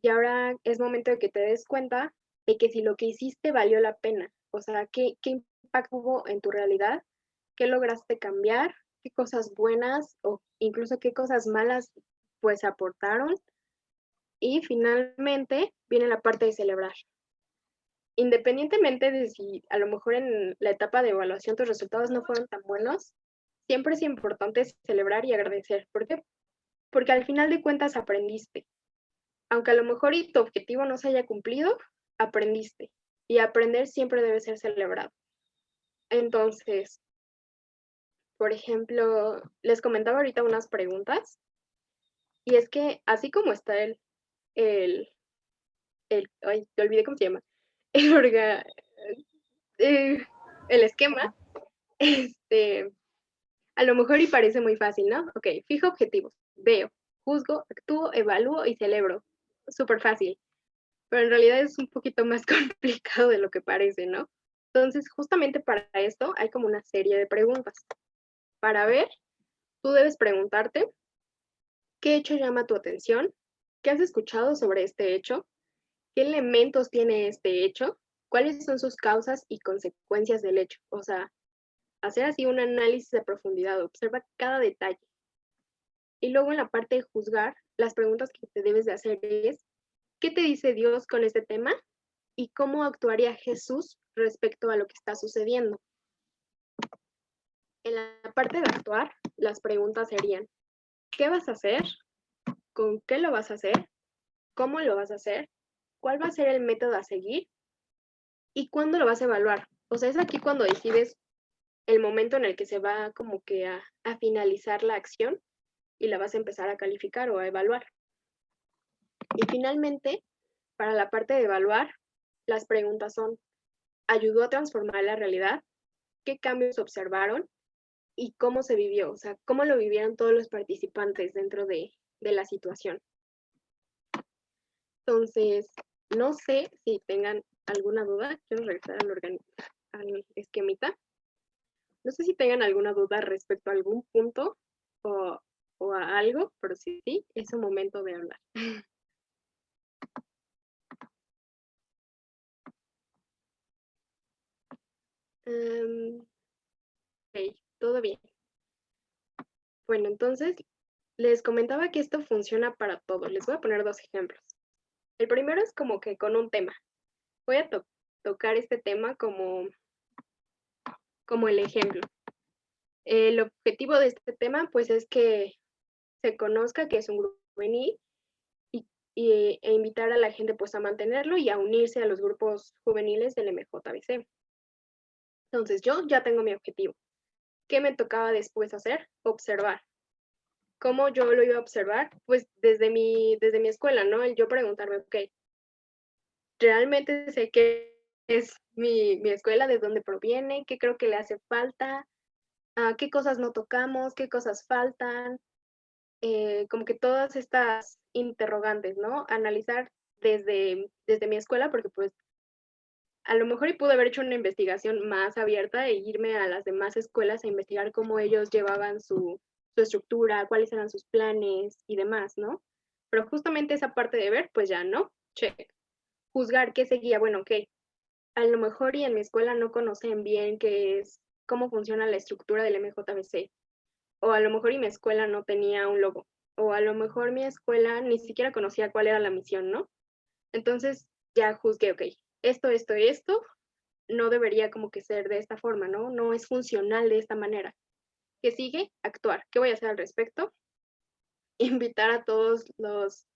A: y ahora es momento de que te des cuenta de que si lo que hiciste valió la pena. O sea, ¿qué impacto hubo en tu realidad? ¿Qué lograste cambiar? ¿Qué cosas buenas o incluso qué cosas malas pues aportaron? Y finalmente viene la parte de celebrar. Independientemente de si a lo mejor en la etapa de evaluación tus resultados no fueron tan buenos, siempre es importante celebrar y agradecer. ¿Por qué? Porque al final de cuentas aprendiste. Aunque a lo mejor y tu objetivo no se haya cumplido, aprendiste. Y aprender siempre debe ser celebrado. Entonces, por ejemplo, les comentaba ahorita unas preguntas. Y es que así como está ay, te olvidé cómo se llama, el, el esquema, a lo mejor y parece muy fácil, ¿no? Ok, fijo objetivos, veo, juzgo, actúo, evalúo y celebro. Súper fácil. Pero en realidad es un poquito más complicado de lo que parece, ¿no? Entonces, justamente para esto hay como una serie de preguntas. Para ver, tú debes preguntarte, ¿qué hecho llama tu atención? ¿Qué has escuchado sobre este hecho? ¿Qué elementos tiene este hecho? ¿Cuáles son sus causas y consecuencias del hecho? O sea, hacer así un análisis de profundidad, observa cada detalle. Y luego en la parte de juzgar, las preguntas que te debes de hacer es, ¿qué te dice Dios con este tema? ¿Y cómo actuaría Jesús respecto a lo que está sucediendo? En la parte de actuar, las preguntas serían, ¿qué vas a hacer? ¿Con qué lo vas a hacer? ¿Cómo lo vas a hacer? ¿Cuál va a ser el método a seguir? ¿Y cuándo lo vas a evaluar? O sea, es aquí cuando decides el momento en el que se va como que a finalizar la acción y la vas a empezar a calificar o a evaluar. Y finalmente, para la parte de evaluar, las preguntas son, ¿ayudó a transformar la realidad? ¿Qué cambios observaron? ¿Y cómo se vivió? O sea, ¿cómo lo vivieron todos los participantes dentro de la situación? Entonces, no sé si tengan alguna duda. Quiero regresar al esquemita. No sé si tengan alguna duda respecto a algún punto o a algo, pero sí, es un momento de hablar. Ok, todo bien. Bueno, entonces les comentaba que esto funciona para todo. Les voy a poner dos ejemplos. El primero es como que con un tema. Voy a tocar este tema como el ejemplo. El objetivo de este tema, pues, es que se conozca que es un grupo juvenil e invitar a la gente, pues, a mantenerlo y a unirse a los grupos juveniles del MJBC. Entonces, yo ya tengo mi objetivo. ¿Qué me tocaba después hacer? Observar. ¿Cómo yo lo iba a observar? Pues desde mi escuela, ¿no? El yo preguntarme, ok, realmente sé qué es mi escuela, de dónde proviene, qué creo que le hace falta, qué cosas no tocamos, qué cosas faltan, como que todas estas interrogantes, ¿no? Analizar desde mi escuela, porque pues a lo mejor y pude haber hecho una investigación más abierta e irme a las demás escuelas a investigar cómo ellos llevaban su estructura, cuáles eran sus planes y demás, ¿no? Pero justamente esa parte de ver, pues ya no, check. Juzgar qué seguía, bueno, ok, a lo mejor y en mi escuela no conocen bien qué es, cómo funciona la estructura del MJBC, o a lo mejor y mi escuela no tenía un logo, o a lo mejor mi escuela ni siquiera conocía cuál era la misión, ¿no? Entonces ya juzgué, ok, esto, no debería como que ser de esta forma, ¿no? No es funcional de esta manera. ¿Qué sigue? Actuar. ¿Qué voy a hacer al respecto? Invitar a todos los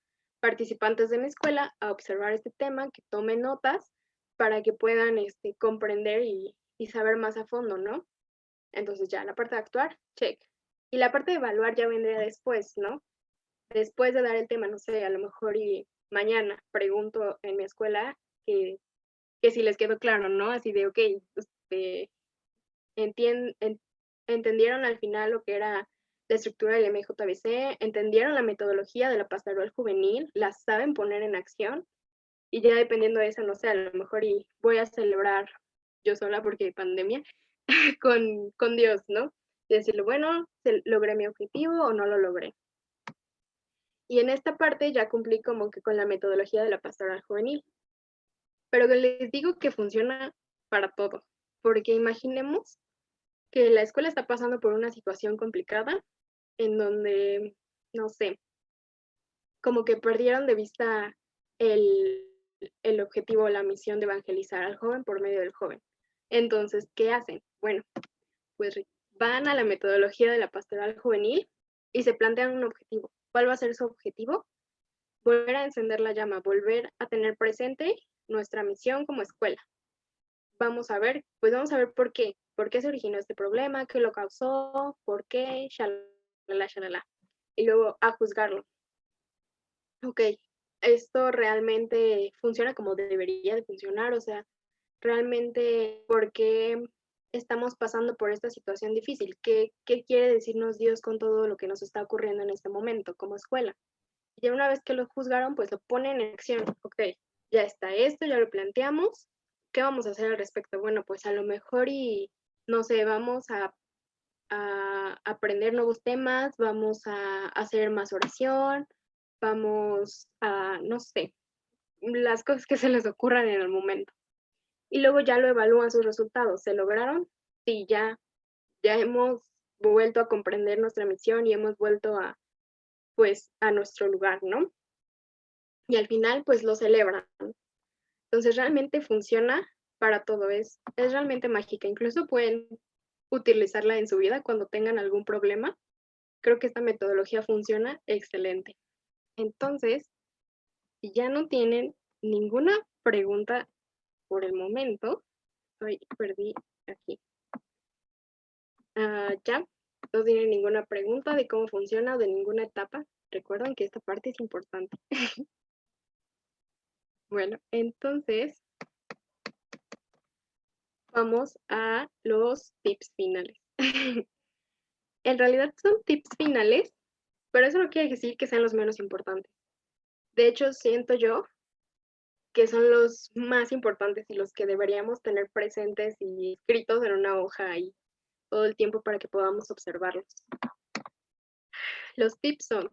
A: participantes de mi escuela a observar este tema, que tomen notas para que puedan comprender y saber más a fondo, ¿no? Entonces ya, la parte de actuar, check. Y la parte de evaluar ya vendría después, ¿no? Después de dar el tema, no sé, a lo mejor y mañana pregunto en mi escuela que si les quedó claro, ¿no? Así de, ok, entien- en- entendieron al final lo que era la estructura del MJBC, entendieron la metodología de la pastoral juvenil, la saben poner en acción y ya dependiendo de eso, no sé, a lo mejor y voy a celebrar yo sola porque hay pandemia con Dios, ¿no? Y decirle, bueno, logré mi objetivo o no lo logré. Y en esta parte ya cumplí como que con la metodología de la pastoral juvenil. Pero les digo que funciona para todo, porque imaginemos que la escuela está pasando por una situación complicada en donde, no sé, como que perdieron de vista el, el objetivo o la misión de evangelizar al joven por medio del joven. Entonces, ¿qué hacen? Bueno, pues van a la metodología de la pastoral juvenil y se plantean un objetivo. ¿Cuál va a ser su objetivo? Volver a encender la llama, volver a tener presente nuestra misión como escuela. Vamos a ver por qué se originó este problema, qué lo causó, por qué, shalala, shalala. Y luego a juzgarlo. Ok, esto realmente funciona como debería de funcionar, o sea, realmente, ¿por qué estamos pasando por esta situación difícil? ¿Qué quiere decirnos Dios con todo lo que nos está ocurriendo en este momento como escuela? Y una vez que lo juzgaron, pues lo ponen en acción. Ok, ya está esto, ya lo planteamos. ¿Qué vamos a hacer al respecto? Bueno, pues a lo mejor y, no sé, vamos a aprender nuevos temas, vamos a hacer más oración, vamos a, no sé, las cosas que se les ocurran en el momento. Y luego ya lo evalúan sus resultados. ¿Se lograron? Sí, ya hemos vuelto a comprender nuestra misión y hemos vuelto a, pues, a nuestro lugar, ¿no? Y al final, pues, lo celebran. Entonces, realmente funciona para todo, es realmente mágica. Incluso pueden utilizarla en su vida cuando tengan algún problema. Creo que esta metodología funciona excelente. Entonces, si ya no tienen ninguna pregunta por el momento, perdí aquí. Ya, no tienen ninguna pregunta de cómo funciona o de ninguna etapa. Recuerden que esta parte es importante. Bueno, entonces vamos a los tips finales. En realidad son tips finales, pero eso no quiere decir que sean los menos importantes. De hecho, siento yo que son los más importantes y los que deberíamos tener presentes y escritos en una hoja ahí todo el tiempo para que podamos observarlos. Los tips son,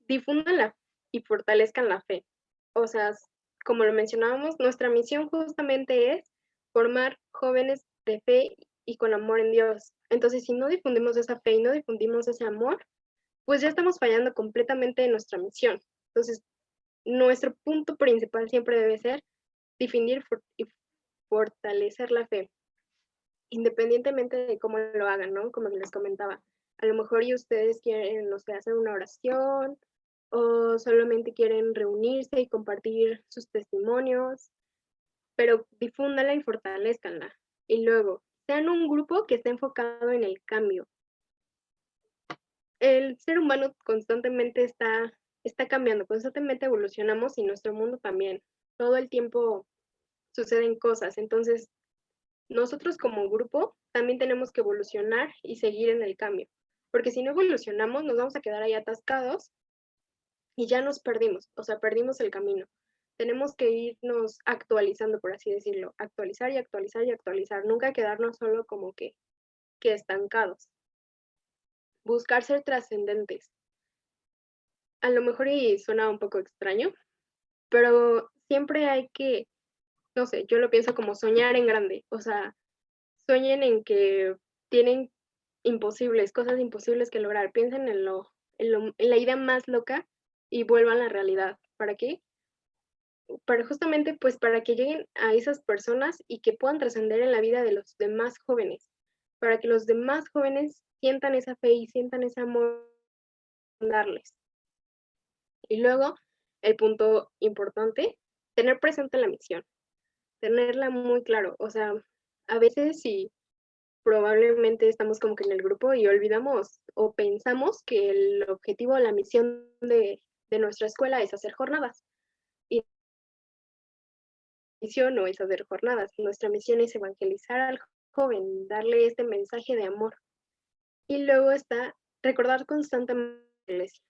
A: difundan y fortalezcan la fe. O sea, como lo mencionábamos, nuestra misión justamente es formar jóvenes de fe y con amor en Dios. Entonces, si no difundimos esa fe y no difundimos ese amor, pues ya estamos fallando completamente en nuestra misión. Entonces, nuestro punto principal siempre debe ser difundir y fortalecer la fe, independientemente de cómo lo hagan, ¿no? Como les comentaba, a lo mejor y ustedes quieren, no sé, hacer una oración o solamente quieren reunirse y compartir sus testimonios, pero difúndanla y fortalezcanla. Y luego, sean un grupo que esté enfocado en el cambio. El ser humano constantemente está cambiando, constantemente evolucionamos y nuestro mundo también. Todo el tiempo suceden cosas, entonces nosotros como grupo también tenemos que evolucionar y seguir en el cambio, porque si no evolucionamos nos vamos a quedar ahí atascados y ya nos perdimos, o sea, perdimos el camino. Tenemos que irnos actualizando, por así decirlo, actualizar y actualizar y actualizar, nunca quedarnos solo como que estancados. Buscar ser trascendentes. A lo mejor y suena un poco extraño, pero siempre hay que, no sé, yo lo pienso como soñar en grande, o sea, sueñen en que tienen cosas imposibles que lograr, piensen en la idea más loca y vuelvan a la realidad. ¿Para qué? Para justamente, pues, para que lleguen a esas personas y que puedan trascender en la vida de los demás jóvenes, para que los demás jóvenes sientan esa fe y sientan ese amor en darles. Y luego, el punto importante, tener presente la misión, tenerla muy claro. O sea, a veces sí, probablemente estamos como que en el grupo y olvidamos o pensamos que el objetivo o la misión de nuestra escuela es hacer jornadas. Y la misión no es hacer jornadas, nuestra misión es evangelizar al joven, darle este mensaje de amor. Y luego está recordar constantemente la iglesia.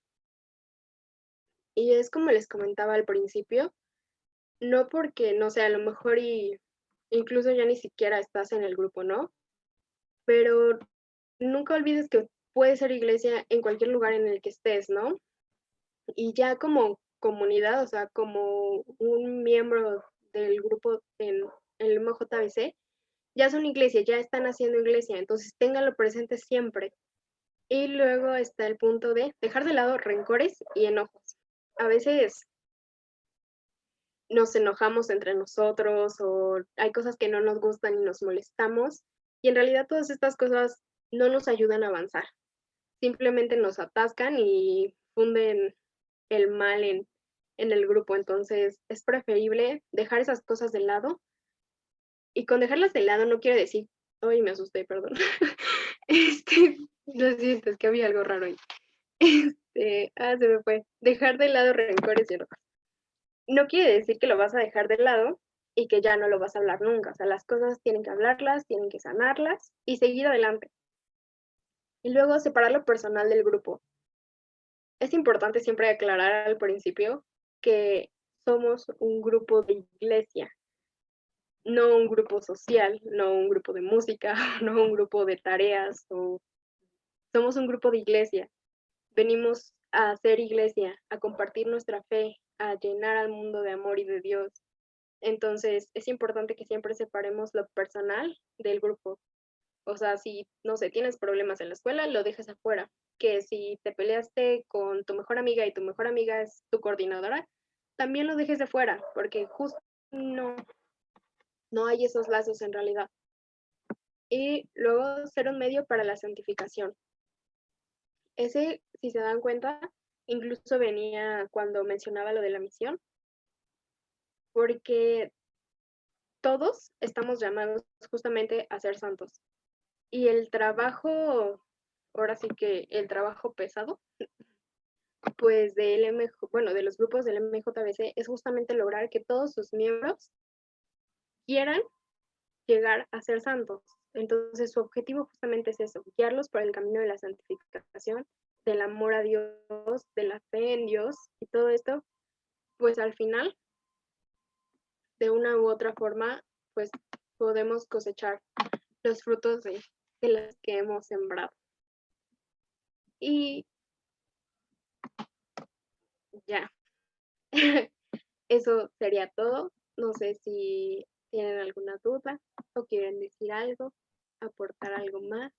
A: Y es como les comentaba al principio, no porque, no sé, a lo mejor y incluso ya ni siquiera estás en el grupo, ¿no? Pero nunca olvides que puede ser iglesia en cualquier lugar en el que estés, ¿no? Y ya como comunidad, o sea, como un miembro del grupo en el MJBC, ya son iglesia, ya están haciendo iglesia, entonces ténganlo presente siempre. Y luego está el punto de dejar de lado rencores y enojos. A veces nos enojamos entre nosotros o hay cosas que no nos gustan y nos molestamos. Y en realidad todas estas cosas no nos ayudan a avanzar. Simplemente nos atascan y funden el mal en el grupo. Entonces es preferible dejar esas cosas de lado. Y con dejarlas de lado no quiere decir, ay, me asusté, perdón. Lo siento, es que había algo raro ahí. Se me fue. Dejar de lado rencores y enojos. No quiere decir que lo vas a dejar de lado y que ya no lo vas a hablar nunca. O sea, las cosas tienen que hablarlas, tienen que sanarlas y seguir adelante. Y luego separar lo personal del grupo. Es importante siempre aclarar al principio que somos un grupo de iglesia, no un grupo social, no un grupo de música, no un grupo de tareas. Somos un grupo de iglesia. Venimos a hacer iglesia, a compartir nuestra fe, a llenar al mundo de amor y de Dios. Entonces, es importante que siempre separemos lo personal del grupo. O sea, si, no sé, tienes problemas en la escuela, lo dejes afuera. Que si te peleaste con tu mejor amiga y tu mejor amiga es tu coordinadora, también lo dejes de fuera, porque justo no hay esos lazos en realidad. Y luego ser un medio para la santificación. Ese, si se dan cuenta, incluso venía cuando mencionaba lo de la misión, porque todos estamos llamados justamente a ser santos. Y el trabajo, ahora sí que el trabajo pesado, pues de los grupos del MJBC es justamente lograr que todos sus miembros quieran llegar a ser santos. Entonces su objetivo justamente es eso, guiarlos por el camino de la santificación, del amor a Dios, de la fe en Dios y todo esto, pues al final, de una u otra forma, pues podemos cosechar los frutos de las que hemos sembrado. Y ya, eso sería todo. No sé si tienen alguna duda o quieren decir algo, aportar algo más.